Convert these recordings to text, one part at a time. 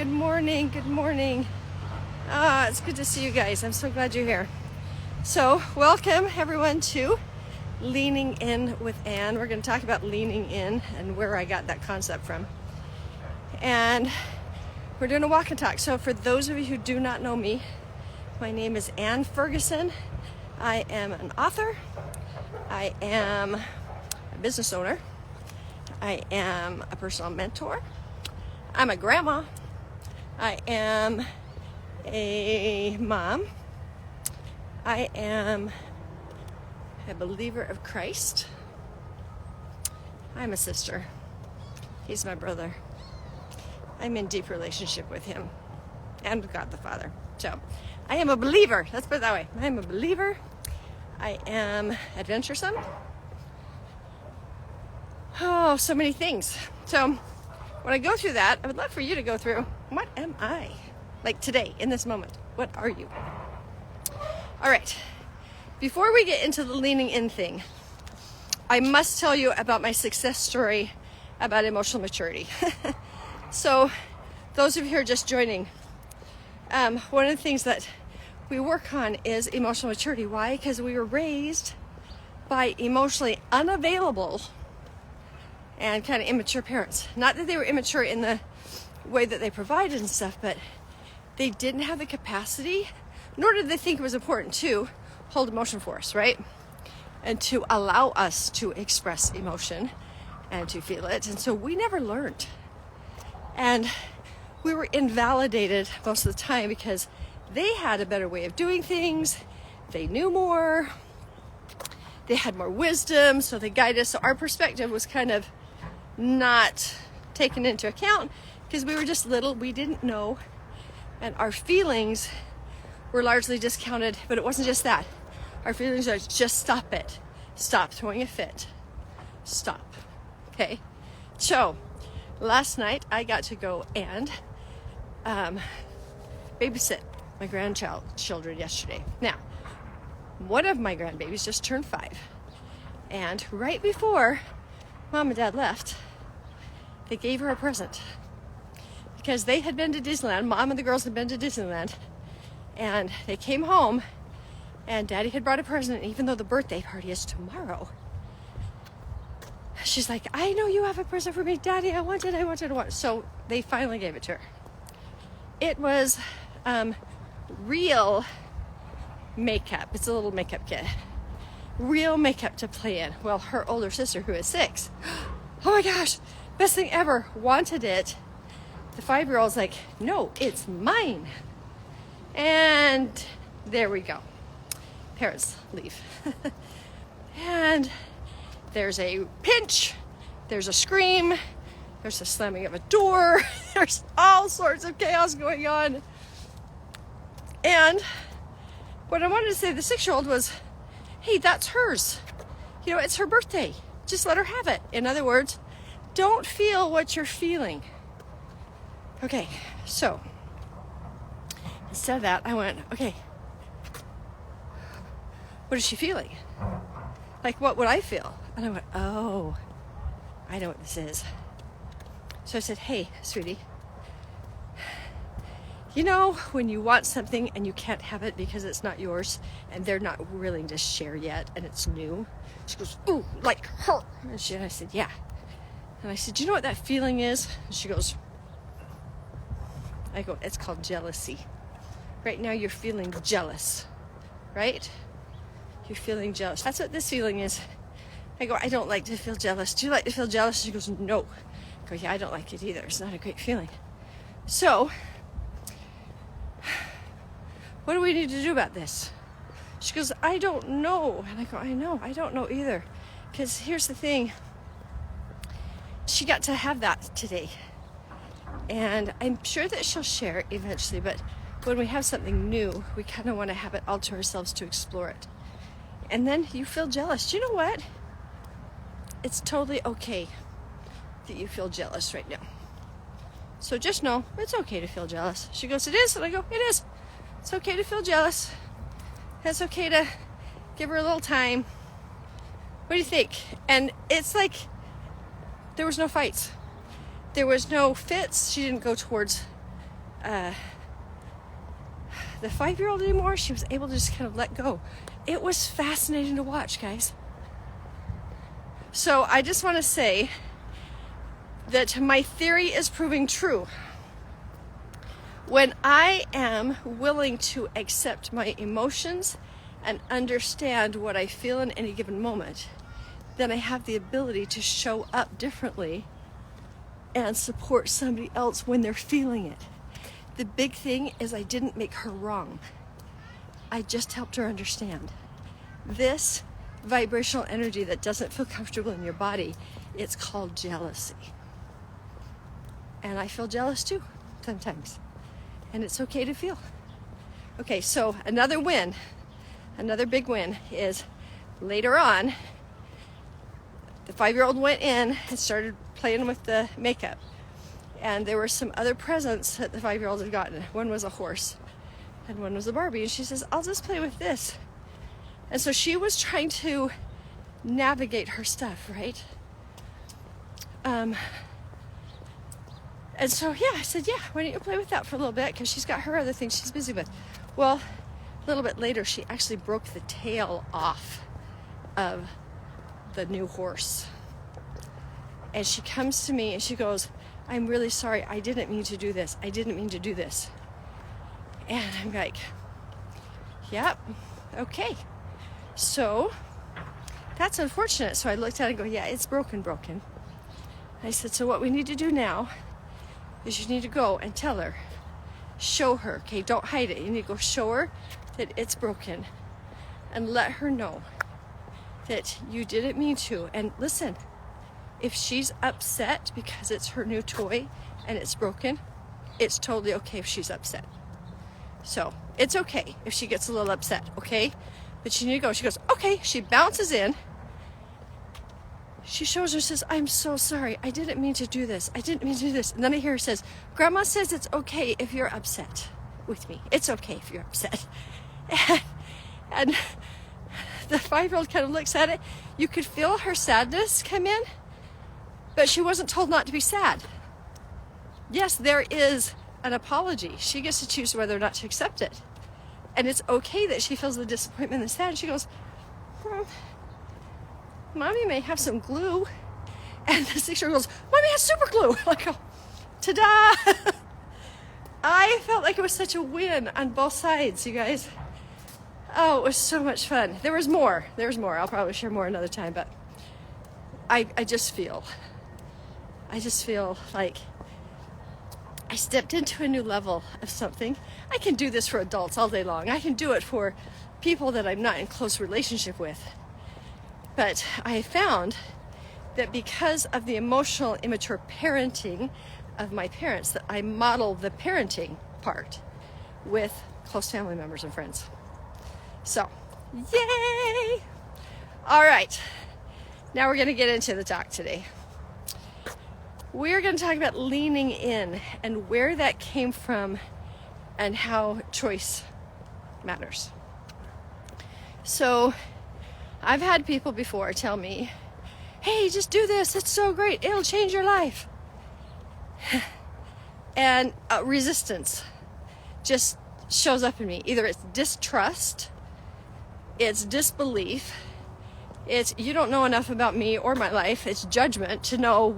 good morning, good morning. It's good to see you guys. I'm so glad you're here. So, welcome everyone to Leaning In with Anne. We're going to talk about leaning in and where I got that concept from. And we're doing a walk and talk. So, for those of you who do not know me, my name is Anne Ferguson. I am an author. I am a business owner. I am a personal mentor. I'm a grandma. I am a mom. I am a believer of Christ. I'm a sister. He's my brother. I'm in deep relationship with him and with God the Father. So I am a believer. Let's put it that way. I am a believer. I am adventuresome. Oh, so many things. So when I go through that, I would love for you to go through, what am I? Like today, in this moment, what are you? All right, before we get into the leaning in thing, I must tell you about my success story about emotional maturity. So those of you who are just joining, one of the things that we work on is emotional maturity. Why? Because we were raised by emotionally unavailable and kind of immature parents. Not that they were immature in the way that they provided and stuff, but they didn't have the capacity, nor did they think it was important to hold emotion for us, right? And to allow us to express emotion and to feel it. And so we never learned. And we were invalidated most of the time because they had a better way of doing things. They knew more. They had more wisdom, so they guided us. So our perspective was kind of not taken into account because we were just little, we didn't know, and our feelings were largely discounted. But it wasn't just that. Our feelings are just stop it, stop throwing a fit, stop. Okay, so last night I got to go and babysit my grandchildren yesterday. Now, one of my grandbabies just turned 5, and right before Mom and Dad left, they gave her a present because they had been to Disneyland. Mom and the girls had been to Disneyland, and they came home, and Daddy had brought a present. Even though the birthday party is tomorrow, she's like, I know you have a present for me, Daddy. I want it. So they finally gave it to her. It was real makeup. It's a little makeup kit. Real makeup to play in. Well, her older sister, who is 6, oh my gosh, best thing ever, wanted it. The 5-year-old's like, no, it's mine. And there we go. Parents leave. And there's a pinch, there's a scream, there's a slamming of a door, there's all sorts of chaos going on. And what I wanted to say to the 6-year-old was, hey, that's hers. You know, it's her birthday. Just let her have it. In other words, don't feel what you're feeling. Okay, so instead of that, I went, okay, what is she feeling? Like, what would I feel? And I went, oh, I know what this is. So I said, hey, sweetie, you know when you want something and you can't have it because it's not yours and they're not willing to share yet and it's new? She goes, ooh, like her. And I said, yeah. And I said, do you know what that feeling is? And she goes, I go, it's called jealousy. Right now you're feeling jealous, right? You're feeling jealous. That's what this feeling is. I go, I don't like to feel jealous. Do you like to feel jealous? She goes, no. I go, yeah, I don't like it either. It's not a great feeling. So, what do we need to do about this? She goes, I don't know. And I go, I know, I don't know either. Because here's the thing. She got to have that today. And I'm sure that she'll share eventually, but when we have something new, we kind of want to have it all to ourselves to explore it. And then you feel jealous. Do you know what? It's totally okay that you feel jealous right now. So just know it's okay to feel jealous. She goes, it is? And I go, it is. It's okay to feel jealous. It's okay to give her a little time. What do you think? And it's like there was no fights. There was no fits. She didn't go towards the 5-year-old anymore. She was able to just kind of let go. It was fascinating to watch, guys. So I just want to say that my theory is proving true. When I am willing to accept my emotions and understand what I feel in any given moment, then I have the ability to show up differently and support somebody else when they're feeling it. The big thing is I didn't make her wrong. I just helped her understand. This vibrational energy that doesn't feel comfortable in your body, it's called jealousy. And I feel jealous too, sometimes. And it's okay to feel. Okay, so another win, another big win is later on, the 5-year-old went in and started playing with the makeup. And there were some other presents that the 5-year-old had gotten. One was a horse and one was a Barbie. And she says, I'll just play with this. And so she was trying to navigate her stuff, right? And so, yeah, I said, yeah, why don't you play with that for a little bit? Because she's got her other things she's busy with. Well, a little bit later, she actually broke the tail off of the new horse. And she comes to me and she goes, I'm really sorry. I didn't mean to do this. I didn't mean to do this. And I'm like, yep, okay. So that's unfortunate. So I looked at it and go, yeah, it's broken. I said, so what we need to do now is you need to go and tell her, show her, okay, don't hide it. You need to go show her that it's broken and let her know that you didn't mean to. And listen, if she's upset because it's her new toy and it's broken, it's totally okay if she's upset. So it's okay if she gets a little upset, okay? But she need to go. She goes, okay. She bounces in. She shows her, says, I'm so sorry. I didn't mean to do this. I didn't mean to do this. And then I hear her says, Grandma says it's okay if you're upset with me. It's okay if you're upset. And the 5-year-old kind of looks at it. You could feel her sadness come in, but she wasn't told not to be sad. Yes, there is an apology. She gets to choose whether or not to accept it. And it's okay that she feels the disappointment and the sad. She goes, Mommy may have some glue. And the 6-year-old goes, Mommy has super glue. Like, oh, ta-da! I felt like it was such a win on both sides, you guys. Oh, it was so much fun. There was more. I'll probably share more another time, but I just feel like I stepped into a new level of something. I can do this for adults all day long. I can do it for people that I'm not in close relationship with. But I found that because of the emotional, immature parenting of my parents, that I model the parenting part with close family members and friends. So, yay! All right, now we're going to get into the talk today. We're going to talk about leaning in and where that came from and how choice matters. So, I've had people before tell me, hey, just do this, it's so great, it'll change your life. And resistance just shows up in me. Either it's distrust, it's disbelief, it's you don't know enough about me or my life, it's judgment to know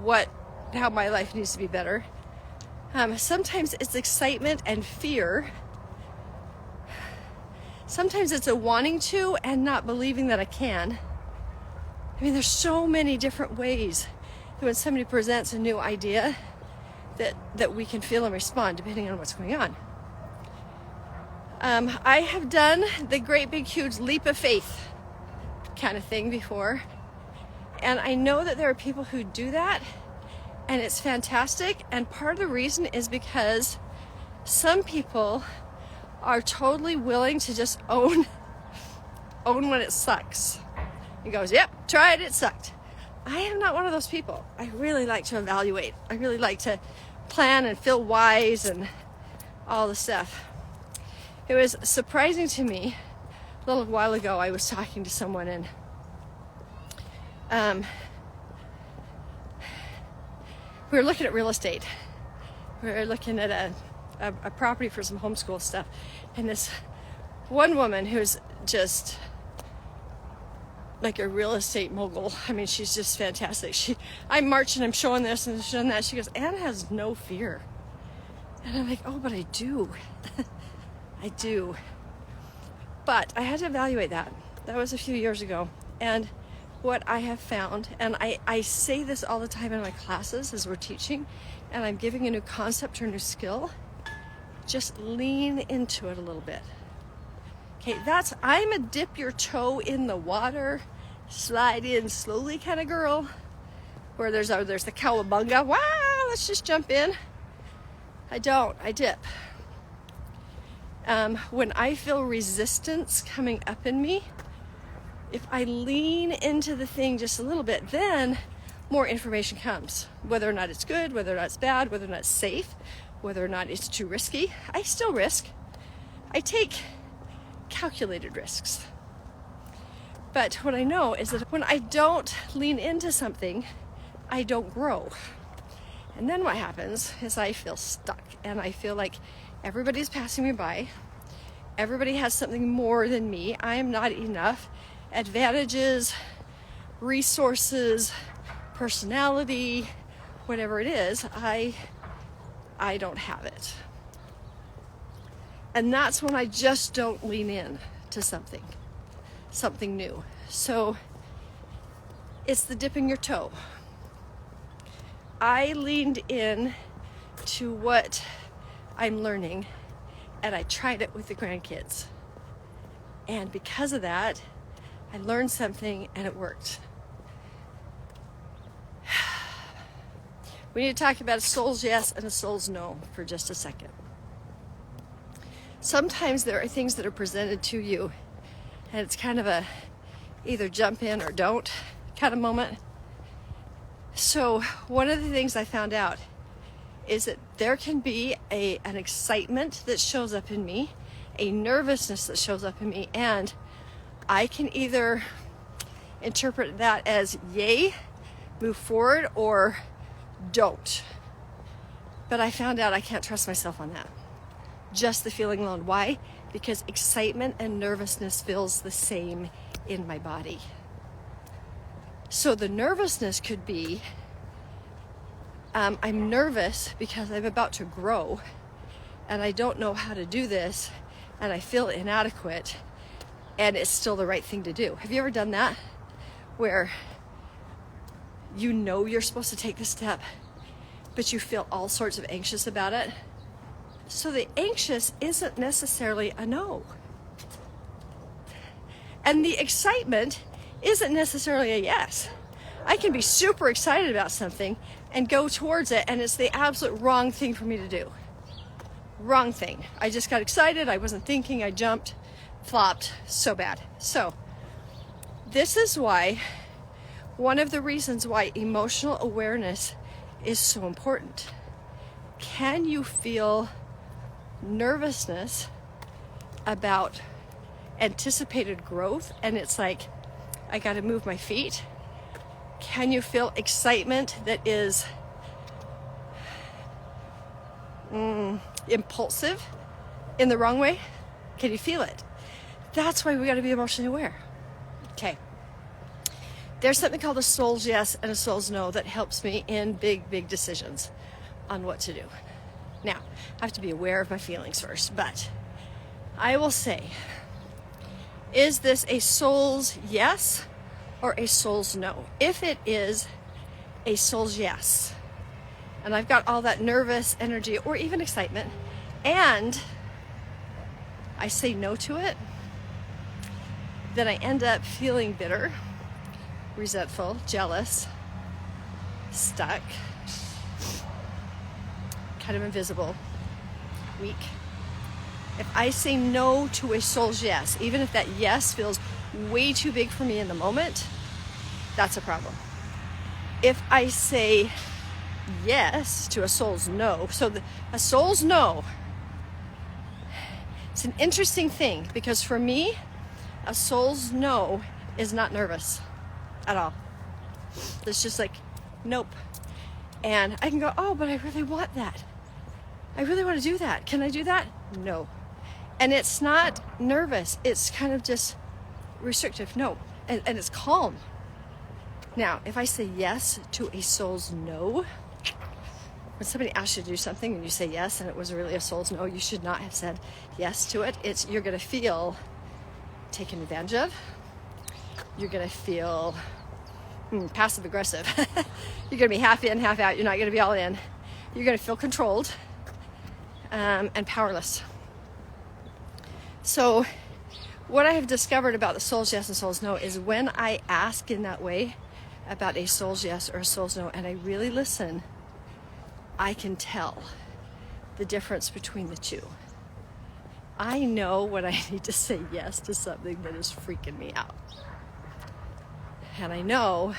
how my life needs to be better. Sometimes it's excitement and fear. Sometimes it's a wanting to and not believing that I can. I mean, there's so many different ways that when somebody presents a new idea that we can feel and respond depending on what's going on. I have done the great big huge leap of faith kind of thing before. And I know that there are people who do that and it's fantastic. And part of the reason is because some people are totally willing to just own when it sucks. He goes, yep, tried, it sucked. I am not one of those people. I really like to evaluate. I really like to plan and feel wise and all the stuff. It was surprising to me. A little while ago, I was talking to someone and we were looking at real estate. We were looking at a property for some homeschool stuff. And this one woman who's just like a real estate mogul. I mean, she's just fantastic. I'm marching, I'm showing this and showing that. She goes, Anna has no fear. And I'm like, oh, but I do. I do. But I had to evaluate that. That was a few years ago. And what I have found, and I say this all the time in my classes as we're teaching, and I'm giving a new concept or a new skill, just lean into it a little bit. Okay, I'm a dip your toe in the water, slide in slowly kind of girl, where there's the cowabunga, wow, let's just jump in. I don't, I dip. When I feel resistance coming up in me, if I lean into the thing just a little bit, then more information comes. Whether or not it's good, whether or not it's bad, whether or not it's safe, whether or not it's too risky. I still risk. I take calculated risks. But what I know is that when I don't lean into something, I don't grow. And then what happens is I feel stuck and I feel like everybody's passing me by. Everybody has something more than me. I am not enough. Advantages, resources, personality, whatever it is, I don't have it. And that's when I just don't lean in to something new. So it's the dipping your toe. I leaned in to what I'm learning, and I tried it with the grandkids. And because of that, I learned something and it worked. We need to talk about a soul's yes and a soul's no for just a second. Sometimes there are things that are presented to you and it's kind of a either jump in or don't kind of moment. So one of the things I found out is that there can be an excitement that shows up in me, a nervousness that shows up in me, and I can either interpret that as yay, move forward, or don't. But I found out I can't trust myself on that. Just the feeling alone. Why? Because excitement and nervousness feels the same in my body. So the nervousness could be, I'm nervous because I'm about to grow and I don't know how to do this and I feel inadequate and it's still the right thing to do. Have you ever done that? Where you know you're supposed to take the step, but you feel all sorts of anxious about it? So the anxious isn't necessarily a no. And the excitement isn't necessarily a yes. I can be super excited about something and go towards it, and it's the absolute wrong thing for me to do. Wrong thing. I just got excited, I wasn't thinking, I jumped, flopped, so bad. So this is why, one of the reasons why emotional awareness is so important. Can you feel nervousness about anticipated growth and it's like, I got to move my feet? Can you feel excitement that is impulsive in the wrong way? Can you feel it? That's why we got to be emotionally aware. Okay. There's something called a soul's yes and a soul's no that helps me in big decisions on what to do. Now, I have to be aware of my feelings first, but I will say, is this a soul's yes or a soul's no? If it is a soul's yes, and I've got all that nervous energy or even excitement, and I say no to it, then I end up feeling bitter, resentful, jealous, stuck, kind of invisible, weak. If I say no to a soul's yes, even if that yes feels way too big for me in the moment, that's a problem. If I say yes to a soul's no, so a soul's no, it's an interesting thing because for me, a soul's no is not nervous at all. It's just like, nope. And I can go, oh, but I really want that. I really want to do that. Can I do that? No. And it's not nervous. It's kind of just restrictive. No. And it's calm. Now, if I say yes to a soul's no, when somebody asks you to do something and you say yes and it was really a soul's no, you should not have said yes to it. You're going to feel taken advantage of. You're going to feel passive aggressive. You're going to be half in, half out. You're not going to be all in. You're going to feel controlled and powerless. So what I have discovered about the soul's yes and soul's no is when I ask in that way about a soul's yes or a soul's no, and I really listen, I can tell the difference between the two. I know when I need to say yes to something that is freaking me out. And I know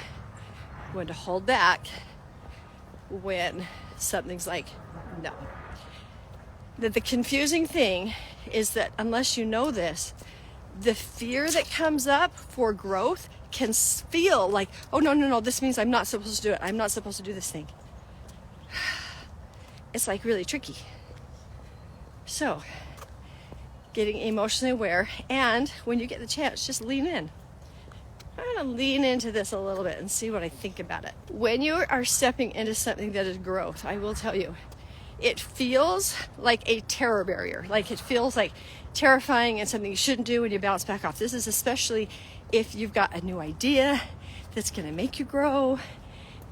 when to hold back when something's like, no. The confusing thing is that unless you know this, the fear that comes up for growth can feel like, oh, no, this means I'm not supposed to do it. I'm not supposed to do this thing. It's like really tricky. So, getting emotionally aware, and when you get the chance, just lean in. I'm going to lean into this a little bit and see what I think about it. When you are stepping into something that is growth, I will tell you, it feels like a terror barrier. Like it feels like terrifying and something you shouldn't do when you bounce back off. This is especially if you've got a new idea that's going to make you grow,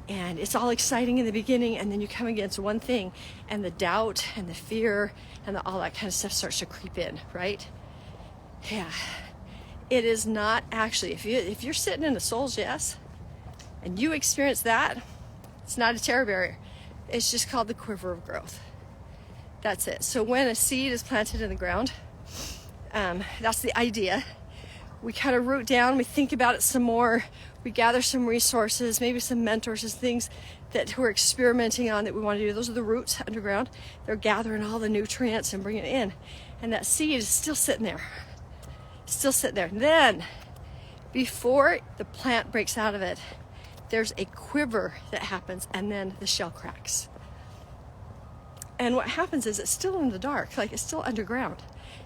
and it's all exciting in the beginning, and then you come against one thing and the doubt and the fear and all that kind of stuff starts to creep in, right? Yeah. It is not actually, if you're sitting in a soul's yes and you experience that, it's not a terror barrier. It's just called the quiver of growth. That's it. So when a seed is planted in the ground, that's the idea. We kind of root down, we think about it some more, we gather some resources, maybe some mentors, just things that we're experimenting on that we want to do. Those are the roots underground. They're gathering all the nutrients and bringing it in. And that seed is still sitting there. Still sitting there. And then, before the plant breaks out of it, there's a quiver that happens, and then the shell cracks. And what happens is it's still in the dark, like it's still underground.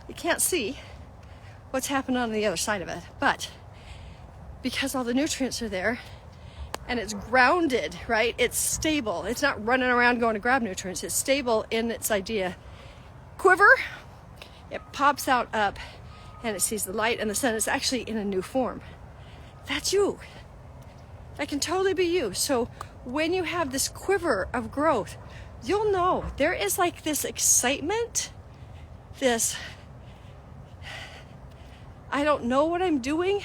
You can't see what's happening on the other side of it, but because all the nutrients are there and it's grounded, right? It's stable. It's not running around going to grab nutrients. It's stable in its idea. Quiver, it pops out up and it sees the light and the sun. It's actually in a new form. That's you. That can totally be you. So when you have this quiver of growth, you'll know there is like this excitement, this, I don't know what I'm doing,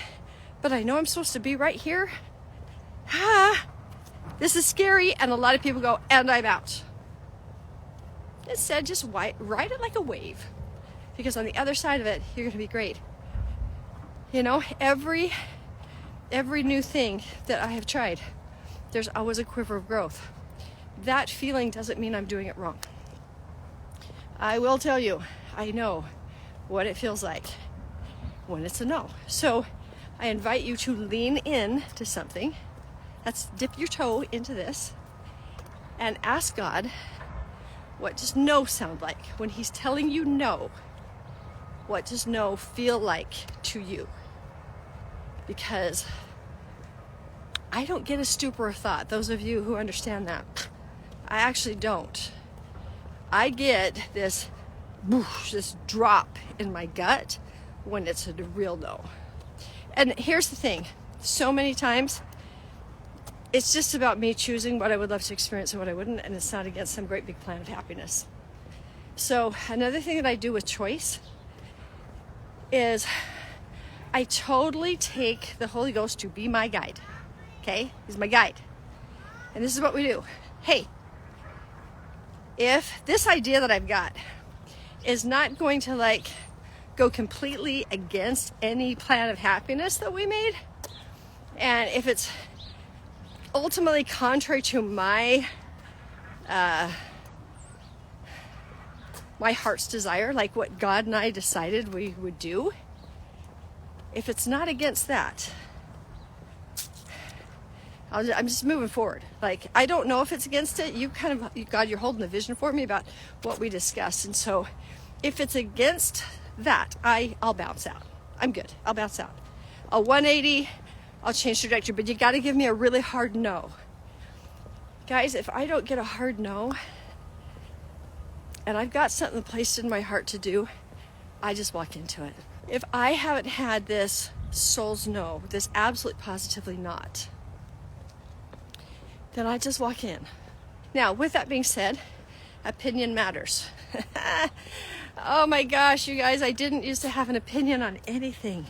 but I know I'm supposed to be right here. This is scary, and a lot of people go, and I'm out. Instead, just ride it like a wave, because on the other side of it, you're going to be great. You know, every new thing that I have tried, there's always a quiver of growth. That feeling doesn't mean I'm doing it wrong. I will tell you, I know what it feels like when it's a no. So I invite you to lean in to something. Let's dip your toe into this and ask God, what does no sound like? When he's telling you no, what does no feel like to you? Because I don't get a stupor of thought. Those of you who understand that, I actually don't. I get this whoosh, this drop in my gut when it's a real no. And here's the thing, so many times it's just about me choosing what I would love to experience and what I wouldn't, and it's not against some great big plan of happiness. So another thing that I do with choice is I totally take the Holy Ghost to be my guide. Okay? He's my guide. And this is what we do. Hey, if this idea that I've got is not going to like go completely against any plan of happiness that we made, and if it's ultimately contrary to my heart's desire, like what God and I decided we would do, if it's not against that, I'm just moving forward. Like, I don't know if it's against it. God, you're holding the vision for me about what we discussed. And so if it's against that, I'll bounce out. I'm good. I'll bounce out. A 180, I'll change trajectory, but you got to give me a really hard no. Guys, if I don't get a hard no, and I've got something placed in my heart to do, I just walk into it. If I haven't had this soul's no, this absolutely positively not, then I just walk in. Now, with that being said, opinion matters. Oh my gosh, you guys, I didn't used to have an opinion on anything.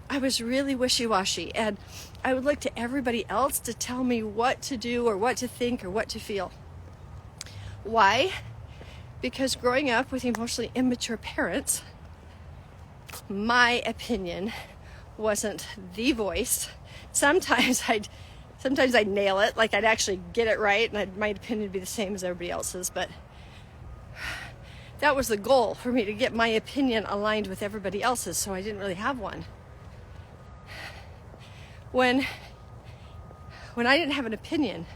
I was really wishy-washy, and I would look to everybody else to tell me what to do or what to think or what to feel. Why? Because growing up with emotionally immature parents, my opinion wasn't the voice. Sometimes I'd nail it, like I'd actually get it right, and my opinion would be the same as everybody else's, but that was the goal for me, to get my opinion aligned with everybody else's, so I didn't really have one. When I didn't have an opinion,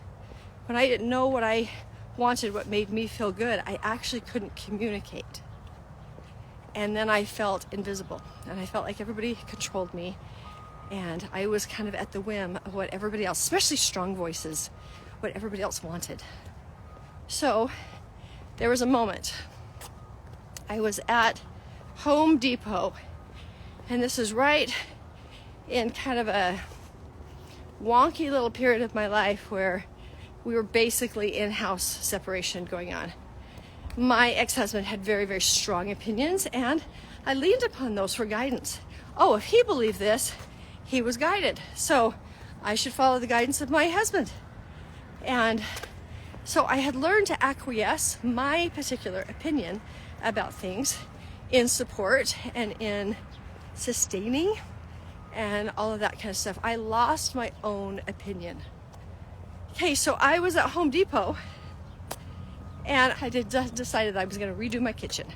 when I didn't know what I wanted, what made me feel good, I actually couldn't communicate. And then I felt invisible, and I felt like everybody controlled me, and I was kind of at the whim of what everybody else, especially strong voices, what everybody else wanted. So there was a moment. I was at Home Depot, and this is right in kind of a wonky little period of my life where we were basically in-house separation going on. My ex-husband had very, very strong opinions, and I leaned upon those for guidance. Oh, if he believed this, he was guided. So I should follow the guidance of my husband. And so I had learned to acquiesce my particular opinion about things in support and in sustaining and all of that kind of stuff. I lost my own opinion. Okay, so I was at Home Depot, and I decided I was going to redo my kitchen.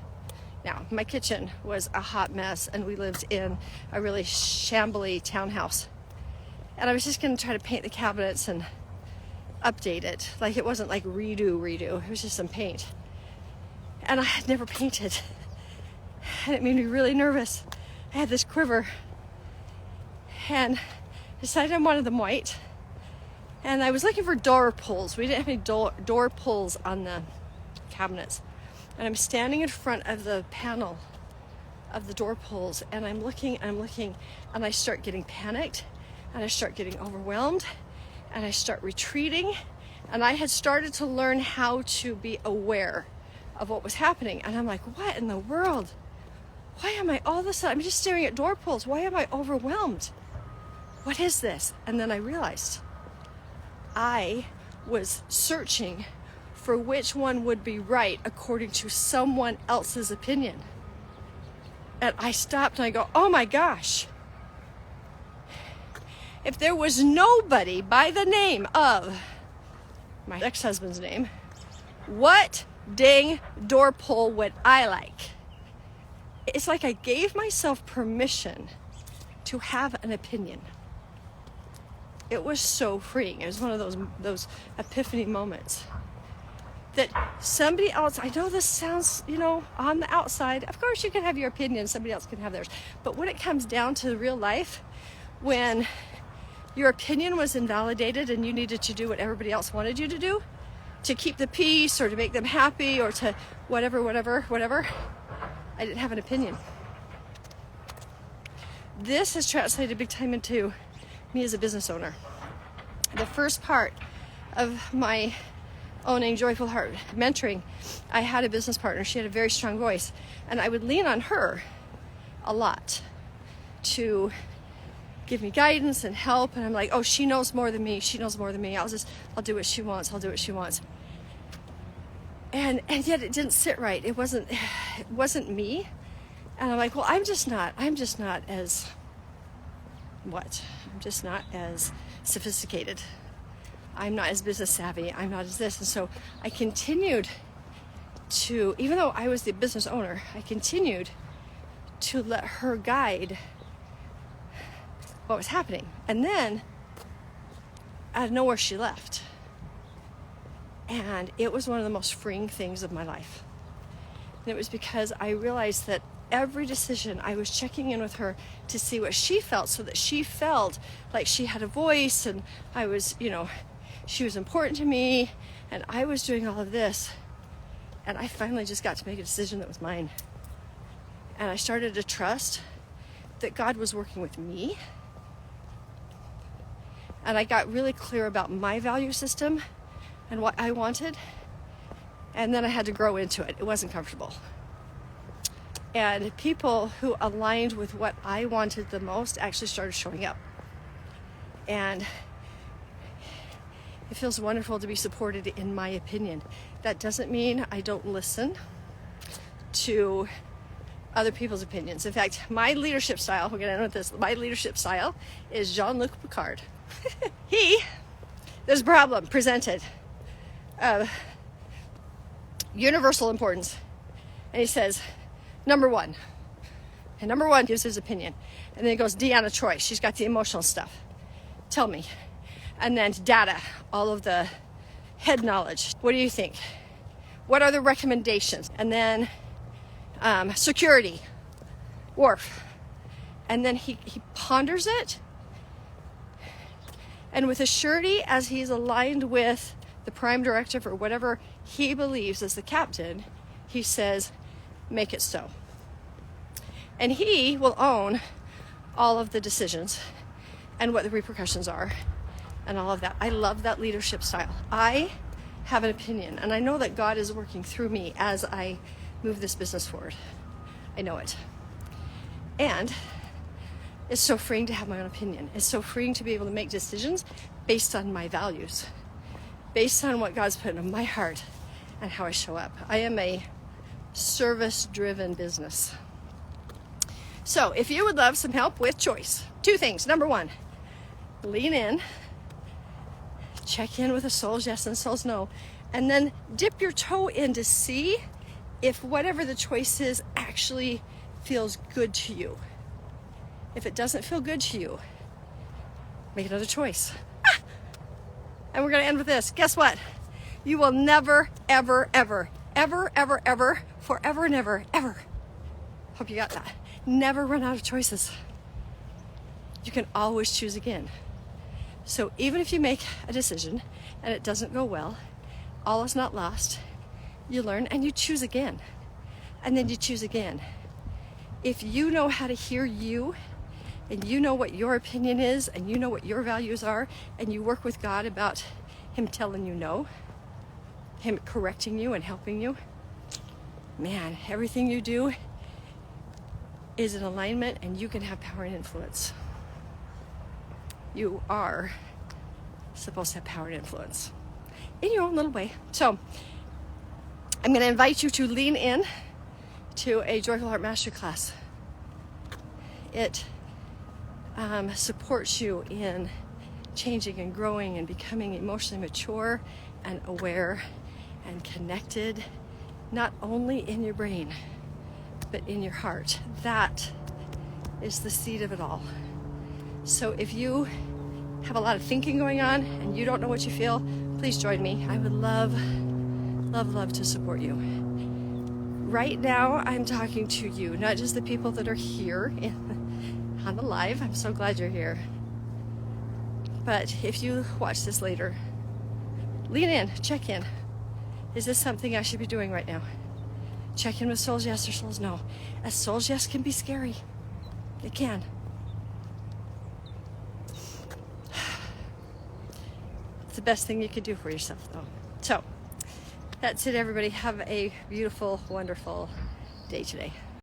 Now, my kitchen was a hot mess, and we lived in a really shambly townhouse. And I was just going to try to paint the cabinets and update it. Like, it wasn't like redo. It was just some paint. And I had never painted. And it made me really nervous. I had this Quiver, and decided I wanted them white. And I was looking for door pulls. We didn't have any door pulls on the cabinets. And I'm standing in front of the panel of the door pulls, and I'm looking, and I start getting panicked, and I start getting overwhelmed, and I start retreating. And I had started to learn how to be aware of what was happening. And I'm like, what in the world? Why am I all of a sudden, I'm just staring at door pulls. Why am I overwhelmed? What is this? And then I realized I was searching for which one would be right according to someone else's opinion. And I stopped and I go, oh my gosh. If there was nobody by the name of my ex-husband's name, what dang door pull would I like? It's like I gave myself permission to have an opinion. It was so freeing. It was one of those epiphany moments that somebody else, I know this sounds, on the outside, of course you can have your opinion, somebody else can have theirs. But when it comes down to real life, when your opinion was invalidated and you needed to do what everybody else wanted you to do, to keep the peace or to make them happy or to whatever, I didn't have an opinion. This has translated big time into me as a business owner. The first part of my owning Joyful Heart mentoring, I had a business partner. She had a very strong voice, and I would lean on her a lot to give me guidance and help. And I'm like, oh, she knows more than me. I'll do what she wants. And yet it didn't sit right. It wasn't me. And I'm like, well, I'm just not as sophisticated. I'm not as business savvy. I'm not as this. And so I continued to, even though I was the business owner, I continued to let her guide what was happening. And then out of nowhere she left. And it was one of the most freeing things of my life. And it was because I realized that every decision I was checking in with her to see what she felt, so that she felt like she had a voice, and I was, she was important to me, and I was doing all of this. And I finally just got to make a decision that was mine. And I started to trust that God was working with me. And I got really clear about my value system and what I wanted. And then I had to grow into it. It wasn't comfortable. And people who aligned with what I wanted the most actually started showing up. And it feels wonderful to be supported in my opinion. That doesn't mean I don't listen to other people's opinions. In fact, my leadership style, we're going to end with this, my leadership style is Jean-Luc Picard. There's a problem presented of universal importance. And he says, number one. And number one gives his opinion. And then he goes, Deanna Troy, she's got the emotional stuff. Tell me. And then data, all of the head knowledge. What do you think? What are the recommendations? And then security, Worf. And then he ponders it. And with a surety, as he's aligned with the prime directive or whatever he believes as the captain, he says, make it so. And he will own all of the decisions and what the repercussions are and all of that. I love that leadership style. I have an opinion, and I know that God is working through me as I move this business forward. I know it. And it's so freeing to have my own opinion. It's so freeing to be able to make decisions based on my values, based on what God's put in my heart and how I show up. I am a service-driven business. So if you would love some help with choice, 2 things. Number 1, lean in, check in with a soul's yes and soul's no, and then dip your toe in to see if whatever the choice is actually feels good to you. If it doesn't feel good to you, make another choice. And we're going to end with this. Guess what? You will never, ever, ever, ever, ever, ever, forever and ever, ever, hope you got that, never run out of choices. You can always choose again. So even if you make a decision and it doesn't go well, all is not lost. You learn and you choose again. And then you choose again. If you know how to hear you, and you know what your opinion is, and you know what your values are, and you work with God about Him telling you no, Him correcting you and helping you, man, everything you do is in alignment, and you can have power and influence. You are supposed to have power and influence in your own little way. So I'm going to invite you to lean in to a Joyful Heart Masterclass. It supports you in changing and growing and becoming emotionally mature and aware and connected, not only in your brain, but in your heart. That is the seed of it all. So if you have a lot of thinking going on and you don't know what you feel, please join me. I would love, love, love to support you. Right now, I'm talking to you, not just the people that are here on the live. I'm so glad you're here. But if you watch this later, lean in, check in. Is this something I should be doing right now? Check in with soul's yes or soul's no. A soul's yes can be scary. It can. It's the best thing you could do for yourself, though. So, that's it, everybody. Have a beautiful, wonderful day today.